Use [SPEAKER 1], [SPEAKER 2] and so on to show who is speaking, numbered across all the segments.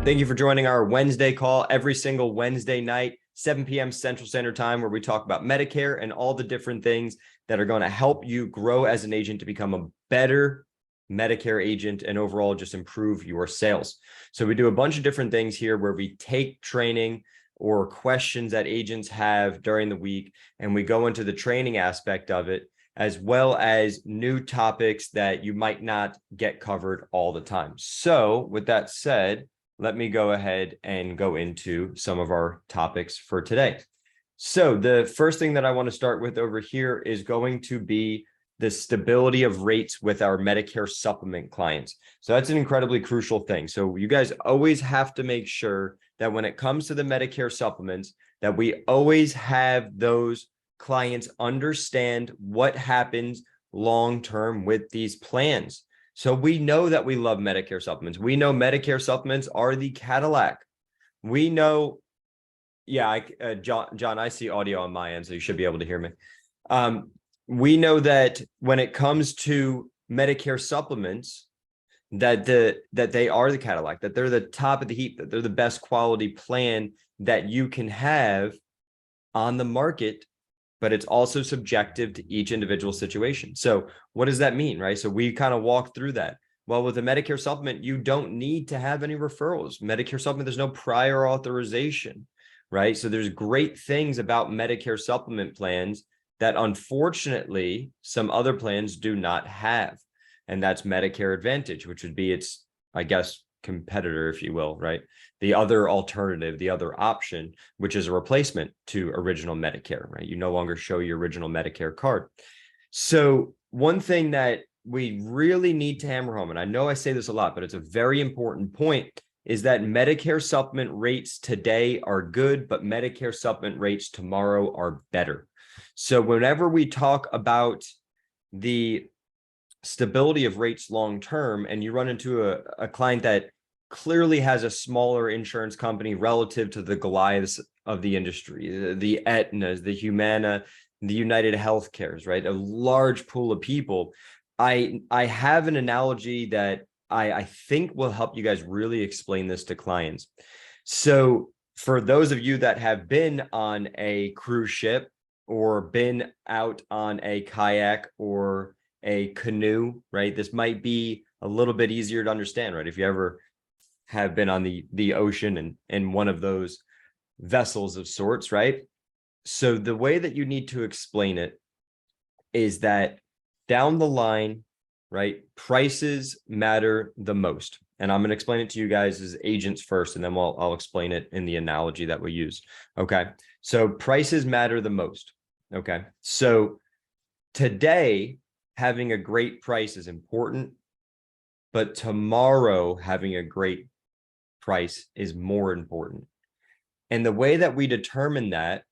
[SPEAKER 1] Thank you for joining our Wednesday call every single Wednesday night, 7 p.m. Central Standard Time, where we talk about Medicare and all the different things that are going to help you grow as an agent to become a better Medicare agent and overall just improve your sales. So we do a bunch of different things here where we take training or questions that agents have during the week, and we go into the training aspect of it, as well as new topics that you might not get covered all the time. So with that said, let me go ahead and go into some of our topics for today. So the first thing that I want to start with over here is going to be the stability of rates with our Medicare supplement clients. So that's an incredibly crucial thing. So you guys always have to make sure that when it comes to the Medicare supplements, that we always have those clients understand what happens long-term with these plans. So we know that we love Medicare supplements. We know Medicare supplements are the Cadillac. We know, yeah, John, I see audio on my end, so you should be able to hear me. We know that when it comes to Medicare supplements, that they are the Cadillac, that they're the top of the heap, that they're the best quality plan that you can have on the market, but it's also subjective to each individual situation. So what does that mean, right? So we kind of walk through that. Well, with a Medicare supplement, you don't need to have any referrals. Medicare supplement, there's no prior authorization, right? So there's great things about Medicare supplement plans that unfortunately some other plans do not have. And that's Medicare Advantage, which would be its, I guess, competitor, if you will, right? The other alternative, the other option, which is a replacement to original Medicare, right? You no longer show your original Medicare card. So one thing that we really need to hammer home, and I know I say this a lot, but it's a very important point, is that Medicare supplement rates today are good, but Medicare supplement rates tomorrow are better. So whenever we talk about the stability of rates long-term, and you run into a client that clearly has a smaller insurance company relative to the Goliaths of the industry, the Aetnas, the Humana, the United Healthcares, right? A large pool of people. I have an analogy that I think will help you guys really explain this to clients. So for those of you that have been on a cruise ship or been out on a kayak or a canoe, right? This might be a little bit easier to understand, right? If you ever have been on the ocean and in one of those vessels of sorts, right? So the way that you need to explain it is that down the line, right, prices matter the most. And I'm going to explain it to you guys as agents first, and then I'll explain it in the analogy that we use. Okay. So prices matter the most. Okay. So today, having a great price is important, but tomorrow having a great price is more important. And the way that we determine that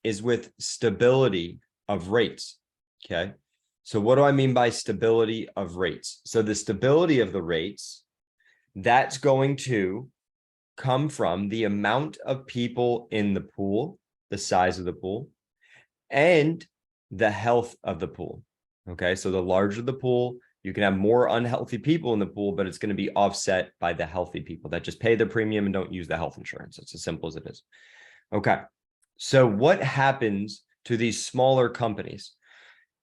[SPEAKER 1] is with stability of rates. Okay. So what do I mean by stability of rates? So the stability of the rates, that's going to come from the amount of people in the pool, the size of the pool, and the health of the pool. Okay, so the larger the pool, you can have more unhealthy people in the pool, but it's going to be offset by the healthy people that just pay the premium and don't use the health insurance. It's as simple as it is. Okay, so what happens to these smaller companies?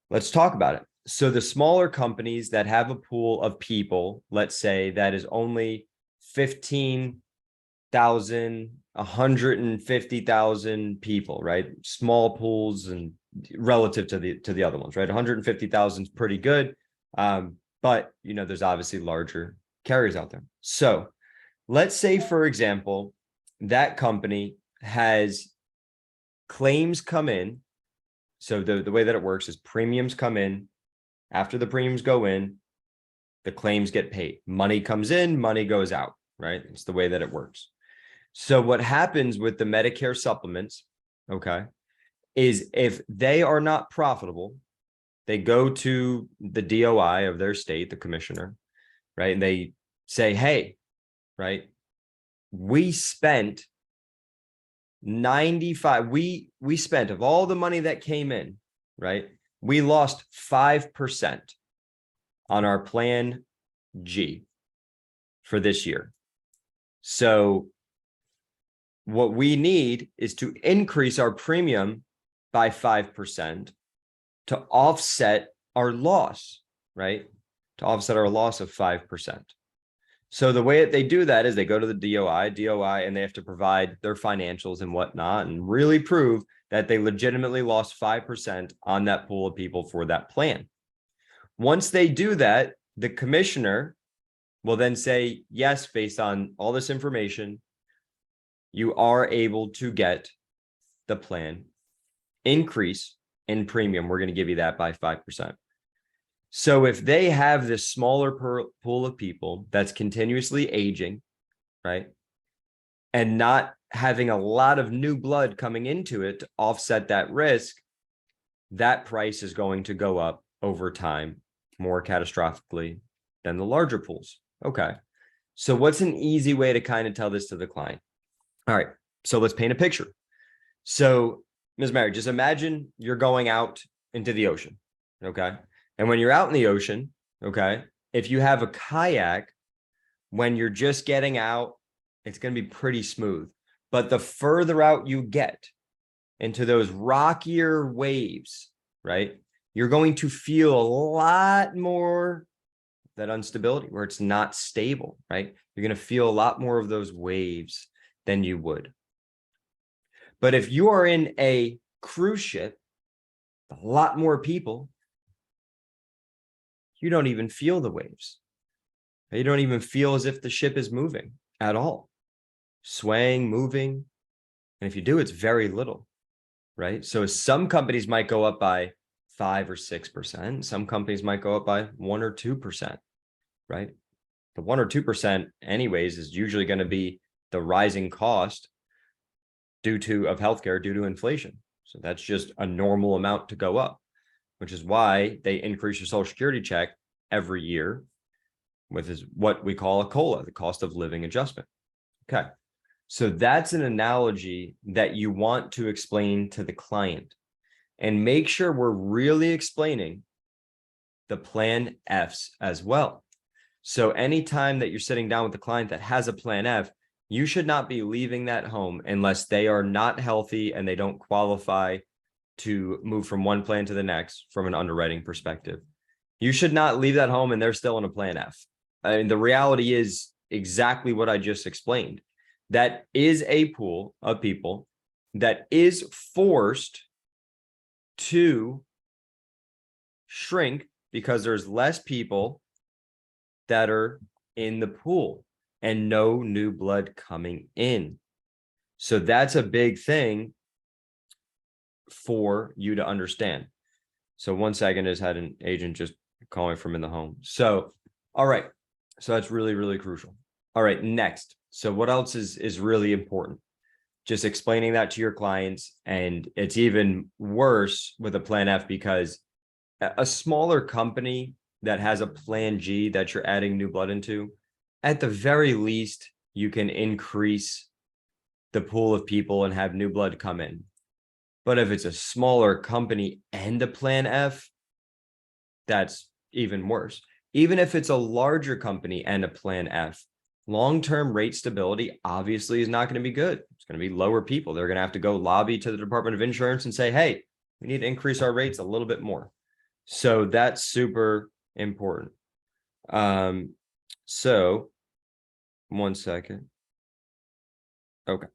[SPEAKER 1] Let's talk about it. So the smaller companies that have a pool of people, let's say that is only 15,000, 150,000 people, right? Small pools and relative to the other ones, right? 150,000 is pretty good. But you know, there's obviously larger carriers out there. So let's say, for example, that company has claims come in. So the way that it works is premiums come in. After the premiums go in, the claims get paid. Money comes in, money goes out, right? It's the way that it works. So what happens with the Medicare supplements, okay, is if they are not profitable, they go to the DOI of their state, the commissioner, right? And they say, hey, right, we spent 95, we spent of all the money that came in, right? We lost 5% on our plan G for this year. So what we need is to increase our premium by 5% to offset our loss, right? To offset our loss of 5%. So the way that they do that is they go to the DOI, and they have to provide their financials and whatnot and really prove that they legitimately lost 5% on that pool of people for that plan. Once they do that, the commissioner will then say, yes, based on all this information, you are able to get the plan increase in premium. We're going to give you that by 5%. So if they have this smaller pool of people that's continuously aging, right, and not having a lot of new blood coming into it to offset that risk, that price is going to go up over time more catastrophically than the larger pools. Okay. So what's an easy way to kind of tell this to the client? All right. So let's paint a picture. So Ms. Mary, just imagine you're going out into the ocean. Okay. And when you're out in the ocean, okay, if you have a kayak, when you're just getting out, it's going to be pretty smooth. But the further out you get into those rockier waves, right, you're going to feel a lot more that instability where it's not stable, right? You're going to feel a lot more of those waves than you would. But if you are in a cruise ship, a lot more people, you don't even feel the waves. You don't even feel as if the ship is moving at all, swaying, moving. And if you do, it's very little, right? So some companies might go up by 5 or 6%. Some companies might go up by 1 or 2%, right? The 1 or 2% anyways is usually going to be the rising cost of healthcare due to inflation. So that's just a normal amount to go up, which is why they increase your Social Security check every year with what we call a COLA, the cost of living adjustment. Okay. So that's an analogy that you want to explain to the client, and make sure we're really explaining the plan Fs as well. So anytime that you're sitting down with a client that has a plan F, you should not be leaving that home unless they are not healthy and they don't qualify to move from one plan to the next from an underwriting perspective. You should not leave that home and they're still in a plan F. I mean, the reality is exactly what I just explained. That is a pool of people that is forced to shrink because there's less people that are in the pool and no new blood coming in. So that's a big thing for you to understand. So 1 second, just had an agent just calling from in the home. So, all right. So that's really, really crucial. All right, next. So what else is really important? Just explaining that to your clients. And it's even worse with a plan F because a smaller company that has a plan G that you're adding new blood into, at the very least, you can increase the pool of people and have new blood come in. But if it's a smaller company and a plan F, that's even worse. Even if it's a larger company and a plan F, long-term rate stability obviously is not going to be good. It's going to be lower people. They're going to have to go lobby to the Department of Insurance and say, hey, we need to increase our rates a little bit more. So that's super important. So 1 second. Okay.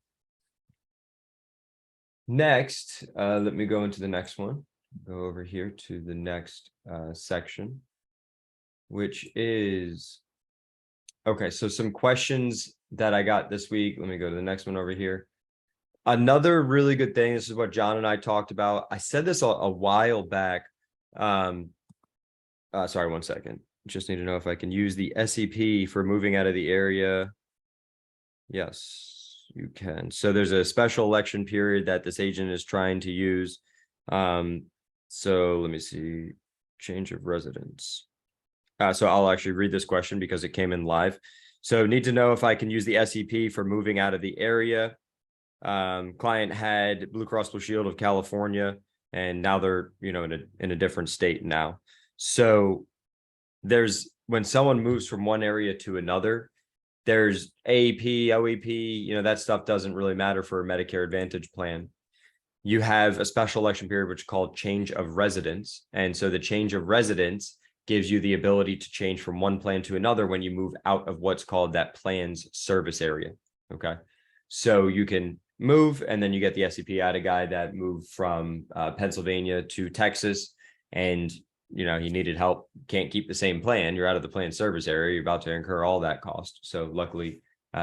[SPEAKER 1] Next, let me go into the next one. Go over here to the next section, which is, okay, so some questions that I got this week. Let me go to the next one over here. Another really good thing, this is what John and I talked about. I said this a while back. Sorry, 1 second. Just need to know if I can use the SEP for moving out of the area. Yes, you can. So there's a special election period that this agent is trying to use. So let me see, change of residence. So I'll actually read this question because it came in live. So need to know if I can use the SEP for moving out of the area. Client had Blue Cross Blue Shield of California, and now they're, in a different state now. So when someone moves from one area to another, There's AEP, OEP, that stuff doesn't really matter for a Medicare Advantage plan. You have a special election period, which is called change of residence. And so the change of residence gives you the ability to change from one plan to another when you move out of what's called that plan's service area. Okay. So you can move, and then you get the SEP. I had a guy that moved from Pennsylvania to Texas, and he needed help, can't keep the same plan. You're out of the plan service area, you're about to incur all that cost. So luckily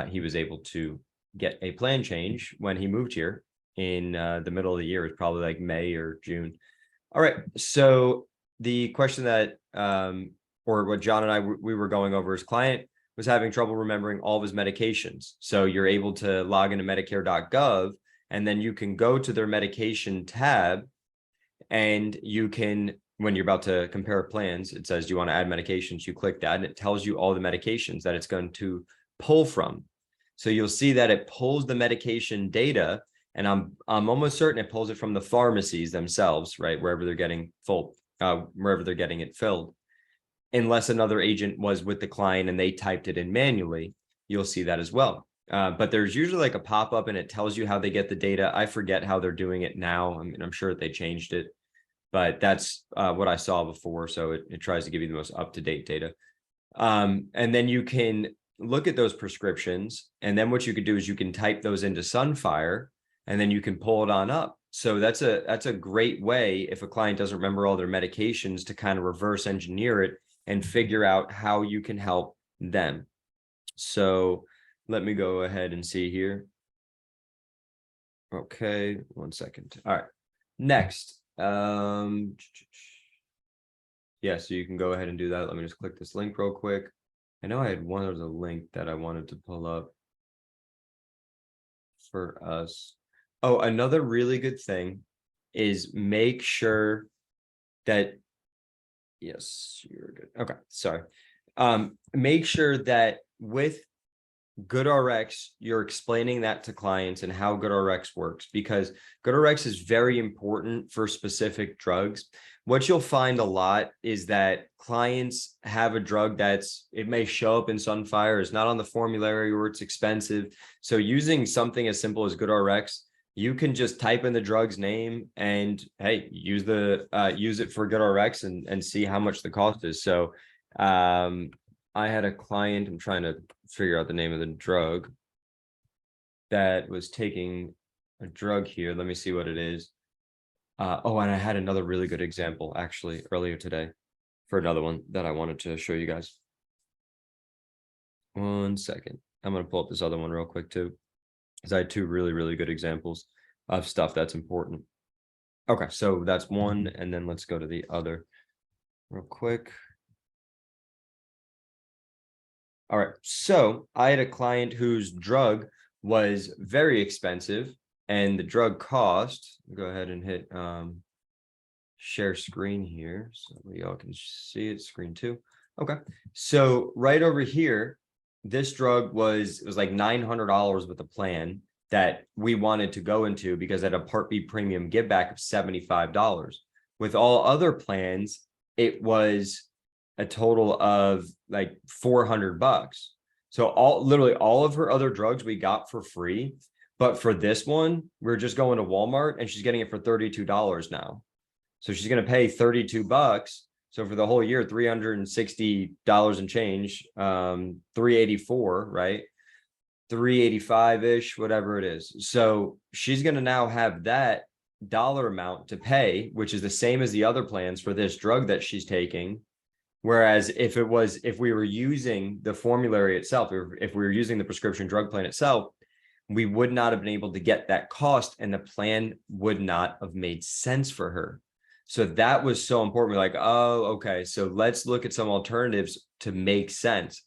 [SPEAKER 1] he was able to get a plan change when he moved here in the middle of the year. It's probably like May or June. All right. So the question that or what John and I we were going over, his client was having trouble remembering all of his medications. So you're able to log into Medicare.gov, and then you can go to their medication tab, and you can, when you're about to compare plans, it says, do you want to add medications? You click that, and it tells you all the medications that it's going to pull from. So you'll see that it pulls the medication data, and I'm almost certain it pulls it from the pharmacies themselves, right? Wherever they're getting it filled. Unless another agent was with the client and they typed it in manually, you'll see that as well. But there's usually like a pop-up, and it tells you how they get the data. I forget how they're doing it now. I mean, I'm sure they changed it, but that's what I saw before. So it tries to give you the most up-to-date data. And then you can look at those prescriptions. And then what you could do is you can type those into Sunfire, and then you can pull it on up. So that's a great way, if a client doesn't remember all their medications, to kind of reverse engineer it and figure out how you can help them. So let me go ahead and see here. Okay, 1 second. All right, next. Yeah, so you can go ahead and do that. Let me just click this link real quick. I know I had one other link that I wanted to pull up for us. Oh, another really good thing is make sure that, yes, you're good. Okay, sorry. Make sure that with GoodRx, you're explaining that to clients and how GoodRx works, because GoodRx is very important for specific drugs. What you'll find a lot is that clients have a drug it may show up in Sunfire, is not on the formulary, or it's expensive. So using something as simple as GoodRx, you can just type in the drug's name and, hey, use it for GoodRx and see how much the cost is. So I had a client, I'm trying to figure out the name of the drug, that was taking a drug here. Let me see what it is. Oh, and I had another really good example actually earlier today for another one that I wanted to show you guys. 1 second. I'm going to pull up this other one real quick too, because I had two really, really good examples of stuff that's important. Okay, so that's one, and then let's go to the other real quick. All right, so I had a client whose drug was very expensive, and the drug cost, go ahead and hit share screen here so y'all can see it, screen 2. Okay, so right over here, this drug was like $900 with a plan that we wanted to go into, because at a Part B premium give back of $75. With all other plans, it was a total of like $400. So literally all of her other drugs we got for free, but for this one, we're just going to Walmart, and she's getting it for $32 now. So she's going to pay $32. So for the whole year, $360 and change, 384, right? 385-ish, whatever it is. So she's going to now have that dollar amount to pay, which is the same as the other plans for this drug that she's taking. Whereas if we were using the formulary itself, if we were using the prescription drug plan itself, we would not have been able to get that cost, and the plan would not have made sense for her. So that was so important. We're like, oh, okay, so let's look at some alternatives to make sense.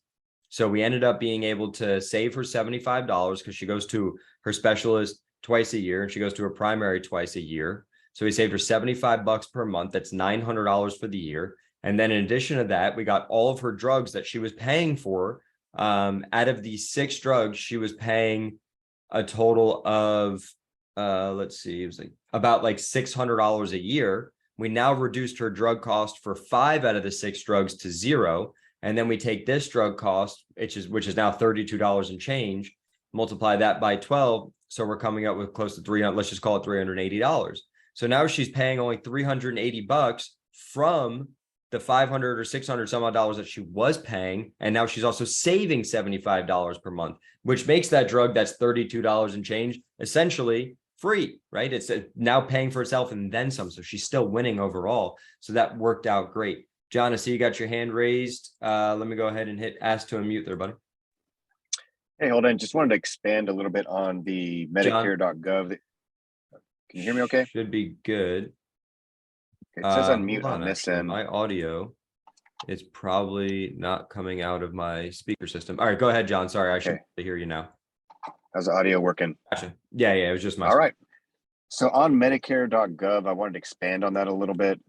[SPEAKER 1] So we ended up being able to save her $75, because she goes to her specialist twice a year, and she goes to her primary twice a year. So we saved her $75 per month. That's $900 for the year. And then in addition to that, we got all of her drugs that she was paying for. Out of these 6 drugs, she was paying a total of, let's see, it was like about like $600 a year. We now reduced her drug cost for 5 out of the 6 drugs to 0. And then we take this drug cost, which is now $32 and change, multiply that by 12. So we're coming up with close to 300, let's just call it $380. So now she's paying only $380 from the $500 or $600 some odd dollars that she was paying. And now she's also saving $75 per month, which makes that drug that's $32 and change essentially free, right? It's now paying for itself and then some. So she's still winning overall. So that worked out great. John, I see you got your hand raised. Let me go ahead and hit ask to unmute there, buddy.
[SPEAKER 2] Hey, hold on. Just wanted to expand a little bit on the Medicare.gov. Can you hear me okay?
[SPEAKER 1] Should be good.
[SPEAKER 2] It says unmute on this end.
[SPEAKER 1] My audio is probably not coming out of my speaker system. All right, go ahead, John. Sorry, I should hear you now.
[SPEAKER 2] How's the audio working?
[SPEAKER 1] Gotcha. Yeah, it was just my.
[SPEAKER 2] All right. So on Medicare.gov, I wanted to expand on that a little bit.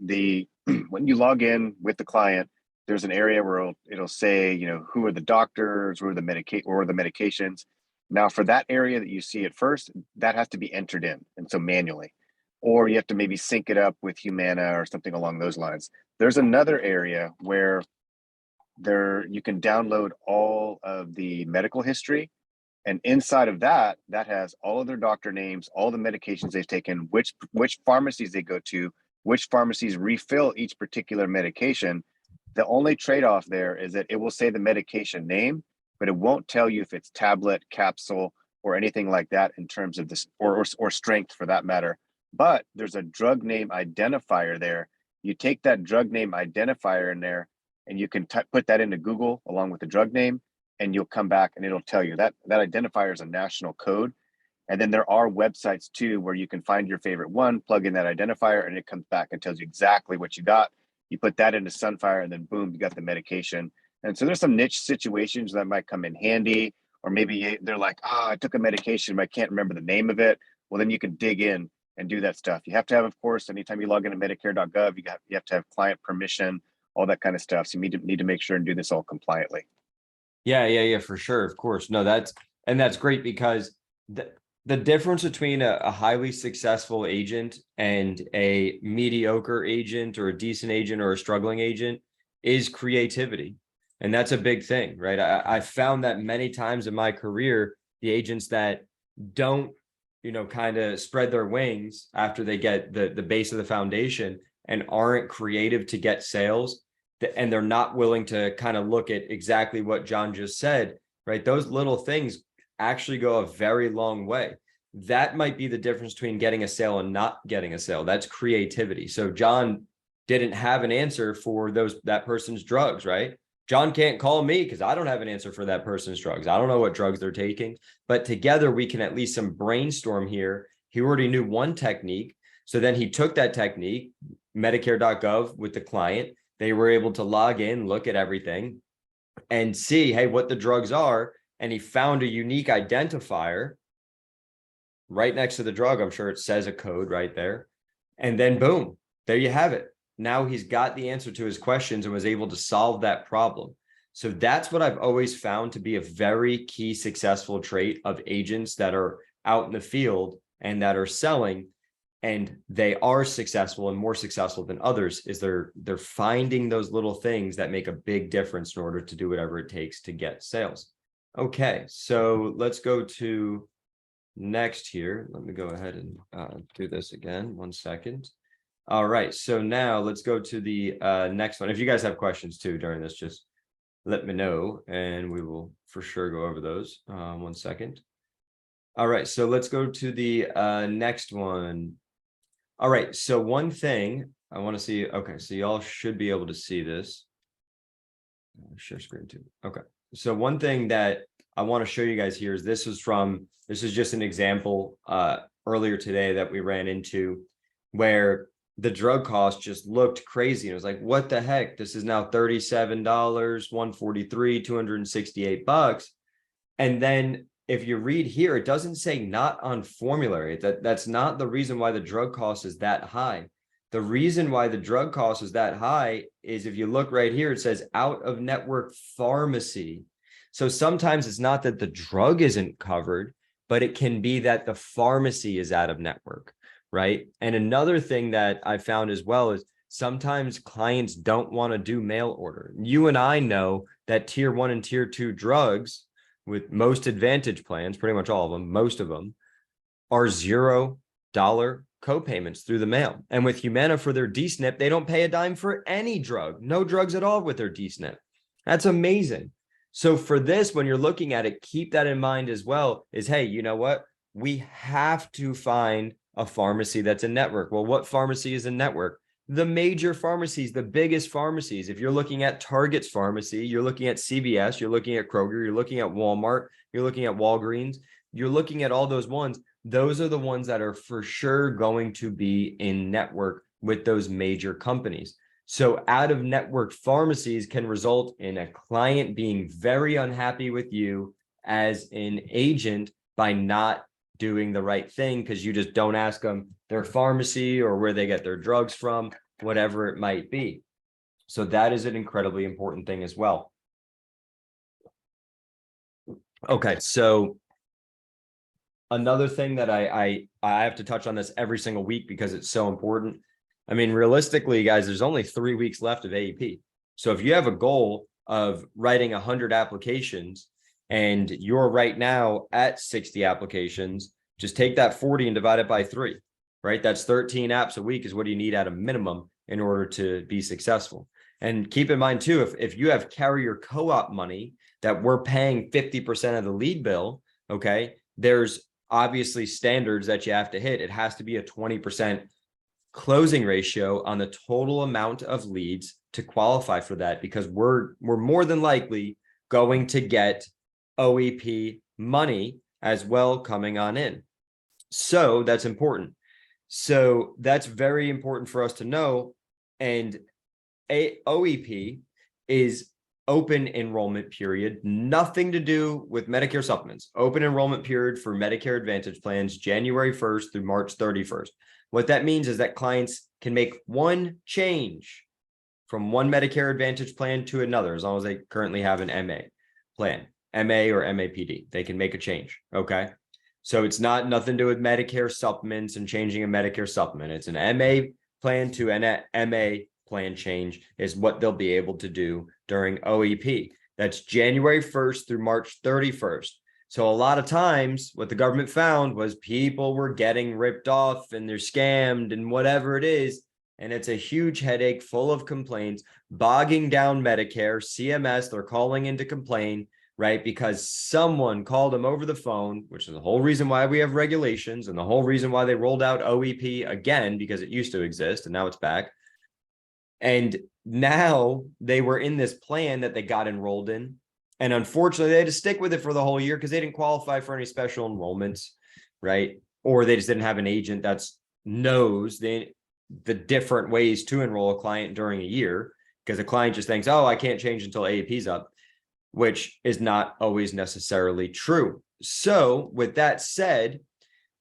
[SPEAKER 2] When you log in with the client, there's an area where it'll say, who are the doctors, or the medications. Now, for that area that you see at first, that has to be entered in, and so manually, or you have to maybe sync it up with Humana or something along those lines. There's another area where you can download all of the medical history, and inside of that has all of their doctor names, all the medications they've taken, which pharmacies they go to, which pharmacies refill each particular medication. The only trade-off there is that it will say the medication name, but it won't tell you if it's tablet, capsule, or anything like that in terms of this, or strength for that matter. But there's a drug name identifier there. You take that drug name identifier in there, and you can put that into Google along with the drug name, and you'll come back and it'll tell you that identifier is a national code. And then there are websites too where you can find your favorite one, plug in that identifier, and it comes back and tells you exactly what you got. You put that into Sunfire, and then boom, you got the medication. And so there's some niche situations that might come in handy, or maybe they're like, I took a medication, but I can't remember the name of it. Well, then you can dig in and do that stuff. You have to have, of course, anytime you log into Medicare.gov, you have to have client permission, all that kind of stuff. So you need to make sure and do this all compliantly.
[SPEAKER 1] Yeah, for sure. Of course. No, that's great, because the difference between a highly successful agent and a mediocre agent, or a decent agent, or a struggling agent, is creativity. And that's a big thing, right? I found that many times in my career, the agents that don't, kind of spread their wings after they get the base of the foundation and aren't creative to get sales, and they're not willing to kind of look at exactly what John just said, right? Those little things actually go a very long way. That might be the difference between getting a sale and not getting a sale. That's creativity. So John didn't have an answer for that person's drugs, right? John can't call me because I don't have an answer for that person's drugs. I don't know what drugs they're taking, but together we can at least some brainstorm here. He already knew one technique. So then he took that technique, Medicare.gov, with the client. They were able to log in, look at everything, and see, hey, what the drugs are. And he found a unique identifier right next to the drug. I'm sure it says a code right there. And then boom, there you have it. Now he's got the answer to his questions and was able to solve that problem. So that's what I've always found to be a very key successful trait of agents that are out in the field and that are selling, and they are successful and more successful than others, is they're finding those little things that make a big difference in order to do whatever it takes to get sales. Okay, so let's go to next here. Let me go ahead and do this again. 1 second. All right, so now let's go to the next one. If you guys have questions too during this, just let me know and we will for sure go over those. 1 second. All right, so let's go to the next one. All right, so one thing I want to see. Okay, so y'all should be able to see this. Share screen too. Okay, so one thing that I want to show you guys here is this is just an example earlier today that we ran into, where the drug cost just looked crazy. And it was like, what the heck? This is now $37, $143, $268. And then if you read here, it doesn't say not on formulary. That's not the reason why the drug cost is that high. The reason why the drug cost is that high is, if you look right here, it says out of network pharmacy. So sometimes it's not that the drug isn't covered, but it can be that the pharmacy is out of network, right? And another thing that I found as well is sometimes clients don't want to do mail order. You and I know that tier 1 and tier 2 drugs with most Advantage plans, pretty much all of them, most of them are $0 co-payments through the mail. And with Humana for their D-SNP, they don't pay a dime for any drug, no drugs at all with their D-SNP. That's amazing. So for this, when you're looking at it, keep that in mind as well, is, hey, you know what? We have to find a pharmacy that's a network. Well, what pharmacy is a network? The major pharmacies, the biggest pharmacies. If you're looking at Target's pharmacy, you're looking at CVS, you're looking at Kroger, you're looking at Walmart, you're looking at Walgreens, you're looking at all those ones. Those are the ones that are for sure going to be in network with those major companies. So out of network pharmacies can result in a client being very unhappy with you as an agent by not doing the right thing because you just don't ask them their pharmacy or where they get their drugs from, whatever it might be. So that is an incredibly important thing as well. Okay, so another thing that I have to touch on this every single week because it's so important. I mean, realistically, guys, there's only 3 weeks left of AEP. So if you have a goal of writing 100 applications and you're right now at 60 applications, just take that 40 and divide it by 3, right? That's 13 apps a week is what you need at a minimum in order to be successful. And keep in mind too, if you have carrier co-op money that we're paying 50% of the lead bill, okay, there's obviously standards that you have to hit. It has to be a 20% closing ratio on the total amount of leads to qualify for that, because we're more than likely going to get OEP money as well coming on in. So that's important. So that's very important for us to know. And OEP is open enrollment period, nothing to do with Medicare supplements. Open enrollment period for Medicare Advantage plans, January 1st through March 31st. What that means is that clients can make one change from one Medicare Advantage plan to another, as long as they currently have an MA plan, MA or MAPD, they can make a change. Okay. So it's nothing to do with Medicare supplements and changing a Medicare supplement. It's an MA plan to an MA plan change is what they'll be able to do during OEP. That's January 1st through March 31st. So a lot of times what the government found was people were getting ripped off and they're scammed and whatever it is. And it's a huge headache full of complaints, bogging down Medicare, CMS, they're calling in to complain, right? Because someone called them over the phone, which is the whole reason why we have regulations and the whole reason why they rolled out OEP again, because it used to exist and now it's back. And now they were in this plan that they got enrolled in. And unfortunately, they had to stick with it for the whole year because they didn't qualify for any special enrollments, right? Or they just didn't have an agent that knows the different ways to enroll a client during a year, because the client just thinks, oh, I can't change until AAP's up, which is not always necessarily true. So with that said,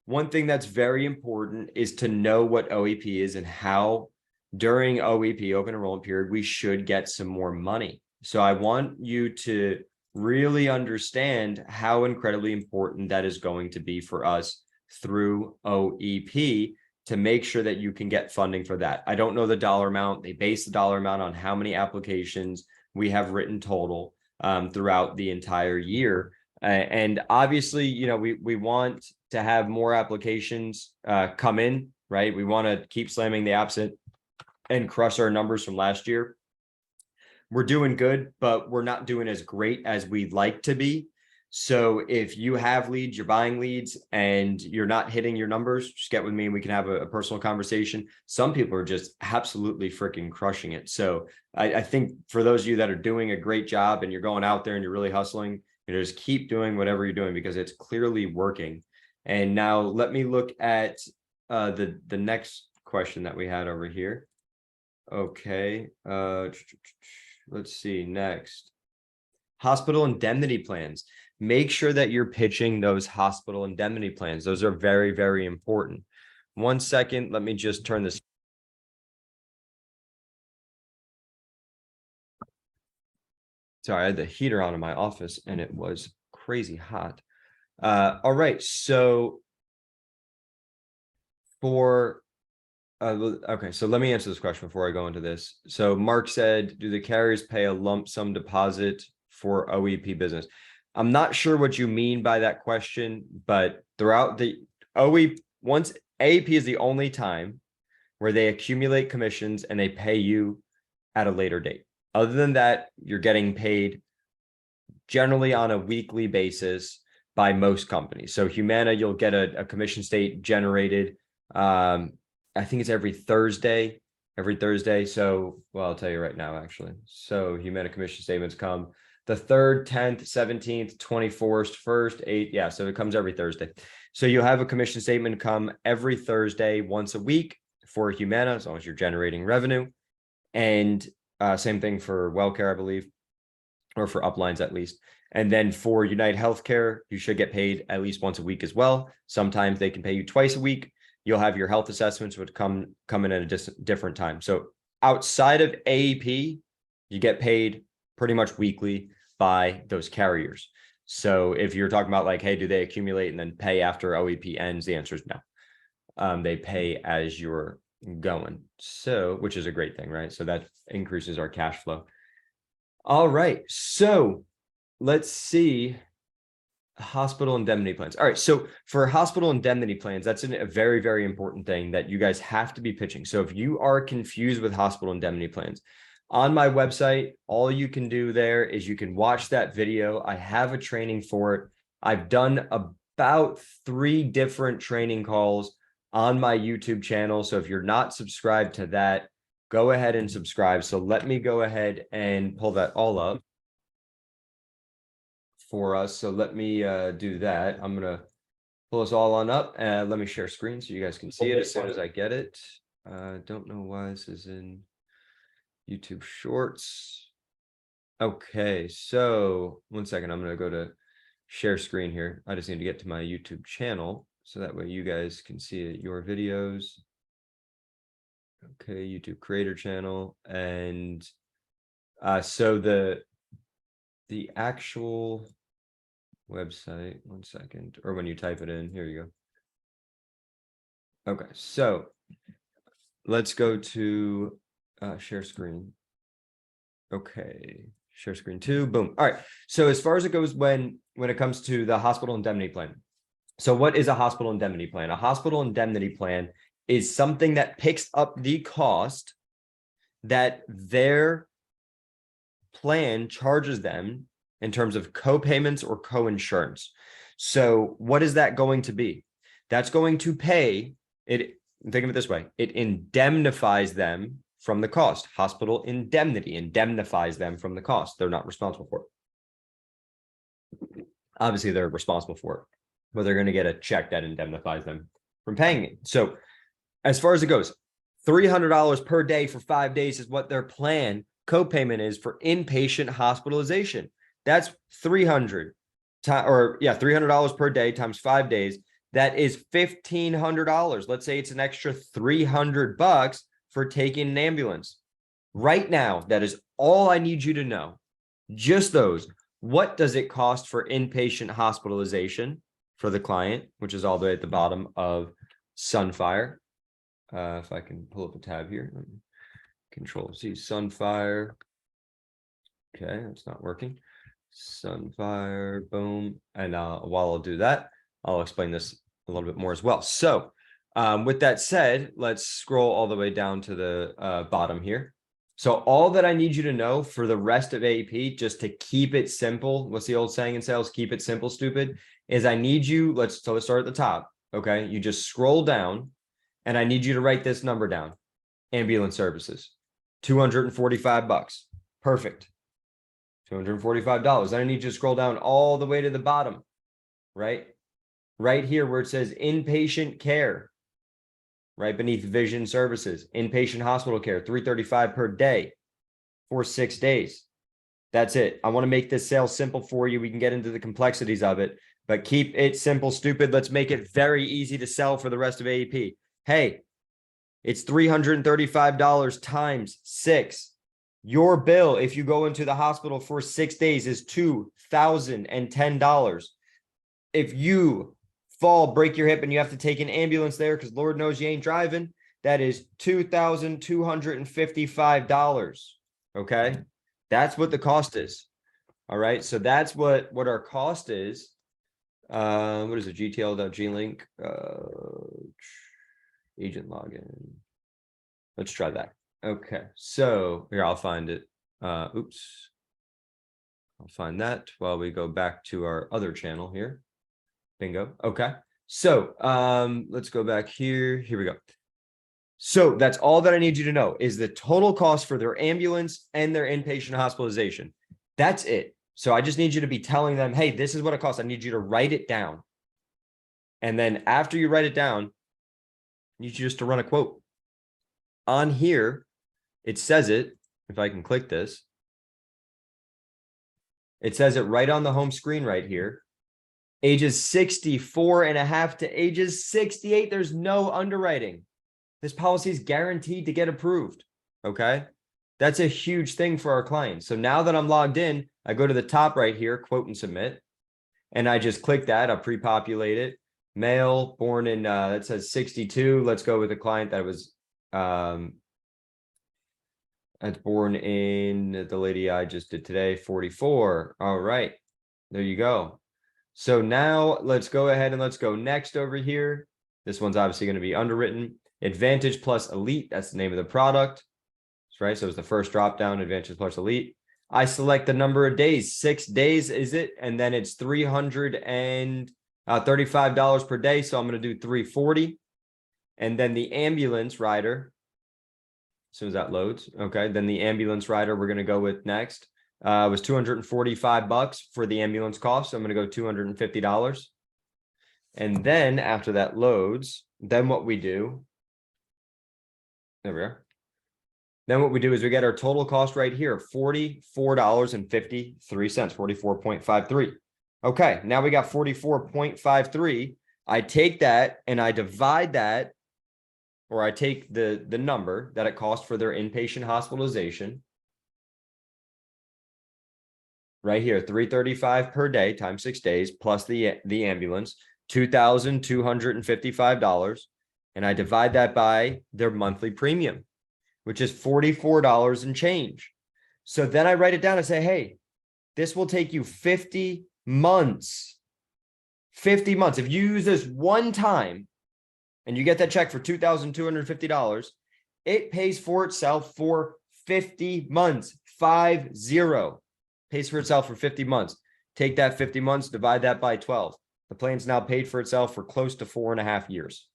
[SPEAKER 1] one thing that's very important is to know what OEP is and how during OEP, open enrollment period, we should get some more money. So I want you to really understand how incredibly important that is going to be for us through OEP to make sure that you can get funding for that. I don't know the dollar amount. They base the dollar amount on how many applications we have written total throughout the entire year. And obviously, you know, we want to have more applications come in, right? We want to keep slamming the apps and crush our numbers from last year. We're doing good, but we're not doing as great as we'd like to be. So if you have leads, you're buying leads and you're not hitting your numbers, just get with me and we can have a personal conversation. Some people are just absolutely freaking crushing it. So I think for those of you that are doing a great job and you're going out there and you're really hustling, you know, just keep doing whatever you're doing because it's clearly working. And now let me look at the next question that we had over here. Okay, let's see next. Hospital indemnity plans. Make sure that you're pitching those hospital indemnity plans. Those are very, very important. 1 second, let me just turn this. Sorry, I had the heater on in my office and it was crazy hot. All right, so for Okay, so let me answer this question before I go into this. So Mark said, do the carriers pay a lump sum deposit for OEP business? I'm not sure what you mean by that question, but throughout the OEP, once AEP is the only time where they accumulate commissions and they pay you at a later date. Other than that, you're getting paid generally on a weekly basis by most companies. So Humana, you'll get a commission state generated. I think it's every Thursday. So, well, I'll tell you right now, actually. So Humana commission statements come the 3rd, 10th, 17th, 24th, 1st, 8th. Yeah, so it comes every Thursday. So you'll have a commission statement come every Thursday, once a week for Humana, as long as you're generating revenue. And same thing for WellCare, I believe, or for uplines at least. And then for United Healthcare, you should get paid at least once a week as well. Sometimes they can pay you twice a week. You'll have your health assessments would come in at a different time. So outside of AEP, you get paid pretty much weekly by those carriers. So if you're talking about like, hey, do they accumulate and then pay after OEP ends? The answer is no. They pay as you're going. So, which is a great thing, right? So that increases our cash flow. All right. So let's see. Hospital indemnity plans. All right. So for hospital indemnity plans, that's a very, very important thing that you guys have to be pitching. So if you are confused with hospital indemnity plans, on my website, all you can do there is you can watch that video. I have a training for it. I've done about 3 different training calls on my YouTube channel. So if you're not subscribed to that, go ahead and subscribe. So let me go ahead and pull that all up for us. So let me do that. I'm going to pull us all on up and let me share screen so you guys can see it as soon as I get it. Don't know why this is in YouTube Shorts. Okay, so 1 second. I'm going to go to share screen here. I just need to get to my YouTube channel so that way you guys can see it, your videos. Okay, YouTube creator channel. And so the actual website, 1 second, or when you type it in, here you go. Okay, so let's go to share screen. Okay, share screen 2, boom. All right, so as far as it goes when it comes to the hospital indemnity plan. So what is a hospital indemnity plan? A hospital indemnity plan is something that picks up the cost that their plan charges them in terms of co-payments or co-insurance. So what is that going to be? That's going to pay it. Think of it this way. It indemnifies them from the cost. Hospital indemnity indemnifies them from the cost. They're not responsible for it. Obviously, they're responsible for it, but they're going to get a check that indemnifies them from paying it. So as far as it goes, $300 per day for 5 days is what their plan co-payment is for inpatient hospitalization. That's $300 per day times 5 days. That is $1,500. Let's say it's an extra $300 for taking an ambulance. Right now, that is all I need you to know. Just those. What does it cost for inpatient hospitalization for the client, which is all the way at the bottom of Sunfire? If I can pull up a tab here, Control C, Sunfire. Okay, that's not working. Sunfire, boom. And while I'll do that, I'll explain this a little bit more as well. So with that said, let's scroll all the way down to the bottom here. So all that I need you to know for the rest of AEP, just to keep it simple, what's the old saying in sales? Keep it simple, stupid, is I need you, let's start at the top. Okay, you just scroll down and I need you to write this number down. Ambulance services, $245. Perfect. $245. Then I need you to scroll down all the way to the bottom, right? Right here where it says inpatient care, right beneath vision services, inpatient hospital care, $335 per day for 6 days. That's it. I want to make this sale simple for you. We can get into the complexities of it, but keep it simple, stupid. Let's make it very easy to sell for the rest of AEP. Hey, it's $335 times 6. Your bill, if you go into the hospital for 6 days, is $2,010. If you fall, break your hip, and you have to take an ambulance there because Lord knows you ain't driving, that is $2,255. Okay. That's what the cost is. All right. So that's what our cost is. What is it? GTL.glink, agent login. Let's try that. Okay. So here, I'll find it. Oops. I'll find that while we go back to our other channel here. Bingo. Okay. So let's go back here. Here we go. So that's all that I need you to know is the total cost for their ambulance and their inpatient hospitalization. That's it. So I just need you to be telling them, hey, this is what it costs. I need you to write it down. And then after you write it down, I need you just to run a quote. On here, it says it. If I can click this, it says it right on the home screen right here. Ages 64 and a half to ages 68. There's no underwriting. This policy is guaranteed to get approved. Okay. That's a huge thing for our clients. So now that I'm logged in, I go to the top right here, quote and submit. And I just click that. I'll pre-populate it. Male, born in, that says 62. Let's go with a client that was, that's born in, the lady I just did today, 44. All right. There you go. So now let's go ahead and let's go next over here. This one's obviously going to be underwritten. Advantage plus Elite. That's the name of the product. That's right. So it's the first drop down, Advantage plus Elite. I select the number of days. 6 days is it? And then it's $335 per day. So I'm going to do $340. And then the ambulance rider, as soon as that loads. Okay. Then the ambulance rider we're going to go with next. Was $245 for the ambulance cost. So I'm going to go $250. And then after that loads, then what we do, there we are. Then what we do is we get our total cost right here, $44.53, 44.53. Okay, now we got 44.53. I take that and I divide that, or I take the number that it costs for their inpatient hospitalization. Right here, $335 per day times 6 days plus the ambulance, $2,255. And I divide that by their monthly premium, which is $44 and change. So then I write it down and say, hey, this will take you 50 months. 50 months. If you use this one time and you get that check for $2,250, it pays for itself for 50 months. 50. Pays for itself for 50 months. Take that 50 months, divide that by 12. The plan's now paid for itself for close to 4.5 years.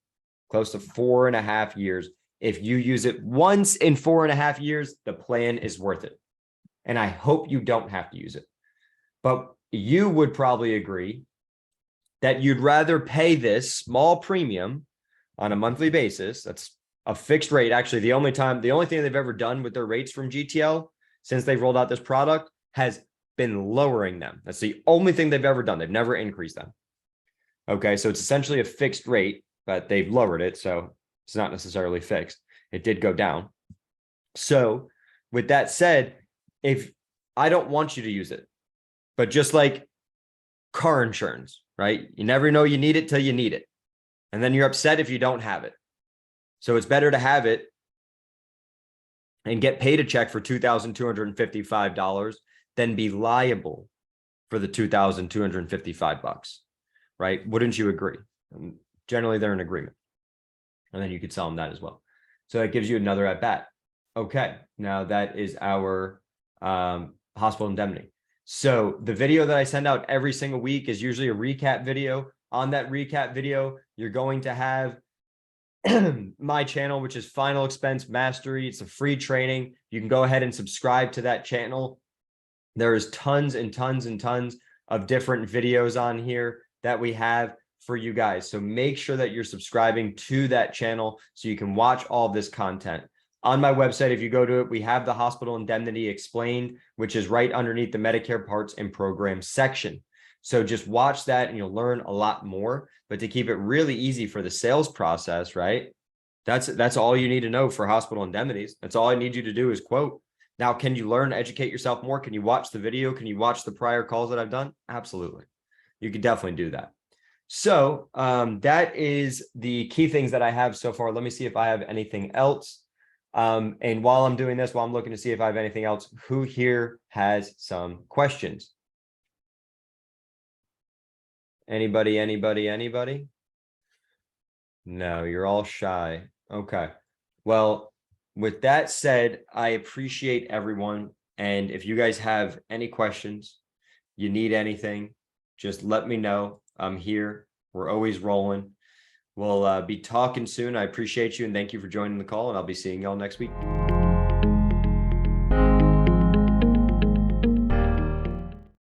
[SPEAKER 1] Close to 4.5 years. If you use it once in 4.5 years, the plan is worth it. And I hope you don't have to use it. But you would probably agree that you'd rather pay this small premium on a monthly basis. That's a fixed rate. Actually, the only thing they've ever done with their rates from GTL since they've rolled out this product has been lowering them. That's the only thing they've ever done. They've never increased them. Okay, so it's essentially a fixed rate, but they've lowered it. So it's not necessarily fixed. It did go down. So with that said, if I don't want you to use it, but just like car insurance, right? You never know you need it till you need it. And then you're upset if you don't have it. So it's better to have it and get paid a check for $2,255 than be liable for the $2,255, right? Wouldn't you agree? Generally, they're in agreement. And then you could sell them that as well. So that gives you another at bat. Okay, now that is our hospital indemnity. So the video that I send out every single week is usually a recap video. On that recap video, you're going to have my channel, which is Final Expense Mastery. It's a free training. You can go ahead and subscribe to that channel. There's tons and tons and tons of different videos on here that we have for you guys. So make sure that you're subscribing to that channel so you can watch all this content. On my website, if you go to it, we have the hospital indemnity explained, which is right underneath the Medicare parts and programs section. So just watch that and you'll learn a lot more. But to keep it really easy for the sales process, right? That's all you need to know for hospital indemnities. That's all I need you to do is quote. Now, can you learn, educate yourself more? Can you watch the video? Can you watch the prior calls that I've done? Absolutely. You can definitely do that. So that is the key things that I have so far. Let me see if I have anything else. And while I'm doing this, while I'm looking to see if I have anything else, who here has some questions? Anybody, anybody, anybody? No, you're all shy. Okay. Well, with that said, I appreciate everyone. And if you guys have any questions, you need anything, just let me know. I'm here. We're always rolling. We'll be talking soon. I appreciate you and thank you for joining the call, and I'll be seeing y'all next week.